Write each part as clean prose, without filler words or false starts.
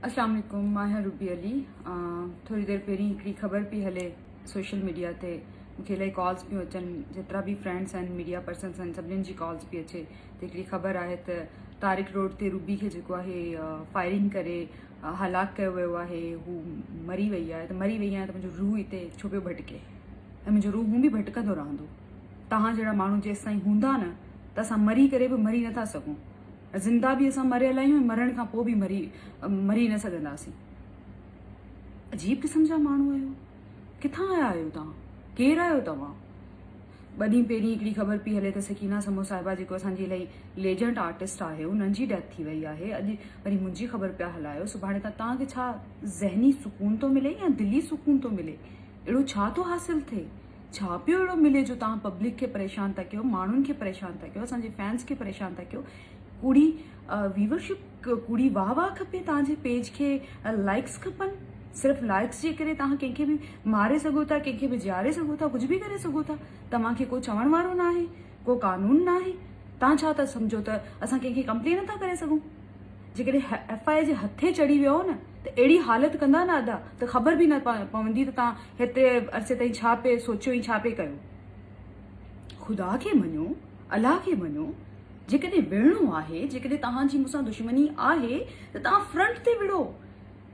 अस्सलाम वालेकुम, मां आहियां रूबी अली। थोड़ी देर पहिरीं हिकिड़ी ख़बर पई हले सोशल मीडिया ते। मूंखे इलाही कॉल्स पियूं अचनि, जेतिरा बि फ्रेंड्स आहिनि, मीडिया पर्सन्स आहिनि, सभिनीनि जी कॉल्स पई अचे त हिकिड़ी ख़बर आहे त तारिक रोड ते रूबी खे जेको आहे फायरिंग करे हलाक कयो वियो आहे। हू मरी वई आहे। त मरी वई आहे त मुंहिंजो रूह हिते छो पियो भटके, ऐं मुंहिंजो रूह हूं बि भटकंदो रहंदो। तव्हां जहिड़ा माण्हू जेसि ताईं हूंदा न त असां मरी करे बि मरी नथा सघूं। ज़िंदा बि असां मरियल आहियूं, मरण खां पोइ बि मरी न सघंदासीं। अजीब क़िस्म जा माण्हू आहियो। किथां आया आहियो तव्हां? केरु आहियो तव्हां? ॿ ॾींहं पहिरीं हिकिड़ी ख़बर पई हले त सकीना समो साहिबा जेको असांजी इलाही लेजेंड आर्टिस्ट आहे, उन्हनि जी डेथ थी वई आहे। अॼु वरी मुंहिंजी ख़बर पिया हलायो। सुभाणे तव्हांखे छा ज़हनी सुकून थो मिले या दिली सुकून थो मिले? अहिड़ो छा थो हासिल थिए? छा पियो अहिड़ो मिले जो तव्हां पब्लिक खे परेशान था कयो, माण्हुनि खे परेशान था कयो, असांजे फैंस खे परेशान था कयो? कूड़ी व्यूवरशिप, कूड़ी वाह खपे तव्हांजे पेज खे, लाइक्स खपनि। सिर्फ़ु लाइक्स जे करे तव्हां कंहिंखे बि मारे सघो था, कंहिंखे बि ॼारे सघो था, कुझु बि करे सघो था। तव्हांखे को चवण वारो न आहे, को कानून न आहे। तव्हां छा था सम्झो त असां कंहिंखे कंप्लेन नथा करे सघूं? जेकॾहिं FIA जे हथे चढ़ी वियो न त अहिड़ी हालत कंदा न अदा त ख़बर बि न पवंदी त तव्हां हेतिरे अरसे ताईं छा पे सोचियो ऐं छा पे कयो। ख़ुदा खे मञो, अलाह खे मञो। जेकॾहिं विढ़णो आहे, जेकॾहिं तव्हांजी मूंसां दुश्मनी आहे त तव्हां फ्रंट ते विढ़ो।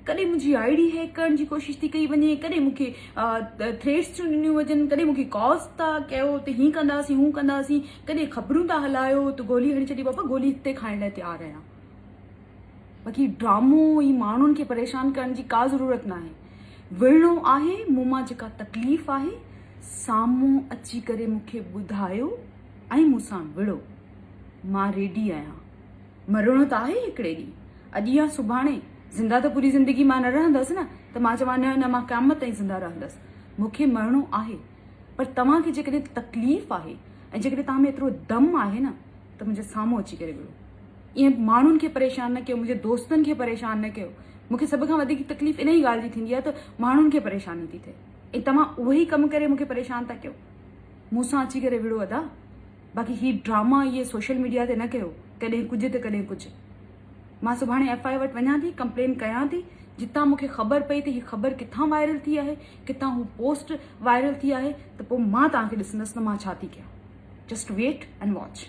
कॾहिं मुंहिंजी ID हैक करण जी कोशिशि थी कई वञे, कॾहिं मूंखे थ्रेट्स थियूं ॾिनियूं वञनि, कॾहिं मूंखे कॉल्स था कयो त हीअं कंदासीं, हूं कंदासीं, कॾहिं ख़बरूं था हलायो त गोली हणी छॾी। बाबा गोली हिते खाइण लाइ तयारु आहियां। बाक़ी ड्रामो ऐं माण्हुनि खे परेशान करण जी का ज़रूरत न आहे। विढ़णो आहे, मूं मां जेका तकलीफ़ आहे साम्हूं अची करे मूंखे ॿुधायो ऐं मूंसां विढ़ो। मां रेडी आहियां। मरणो त आहे हिकिड़े ॾींहुं, अॼु या सुभाणे। ज़िंदा त पूरी ज़िंदगी मां न रहंदसि न, त मां चवां न मां क़यामत ताईं ज़िंदा रहंदसि। मूंखे मरणो आहे, पर तव्हांखे जेकॾहिं तकलीफ़ आहे ऐं जेकॾहिं तव्हां में एतिरो दम आहे न त मुंहिंजे साम्हूं अची करे विढ़ो। ईअं माण्हुनि खे परेशान न कयो, मुंहिंजे दोस्तनि खे परेशान न कयो। मूंखे सभ खां वधीक तकलीफ़ इन ई ॻाल्हि जी थींदी आहे त माण्हुनि खे परेशानी थी थिए, ऐं तव्हां उहो ई कमु करे मूंखे परेशान था कयो। मूंसां अची करे विढ़ो अदा। बाक़ी ही ड्रामा इहे सोशल मीडिया ते न कयो, कॾहिं कुझु त कॾहिं कुझु। मां सुभाणे FIA वटि वञां थी, कंप्लेन कयां थी। जितां मूंखे ख़बर पई त हीअ ख़बर किथां वायरल थी आहे, किथां हू पोस्ट वायरल थी आहे, त पोइ मां तव्हांखे ॾिसंदसि त मां छा थी कयां। Just wait and watch.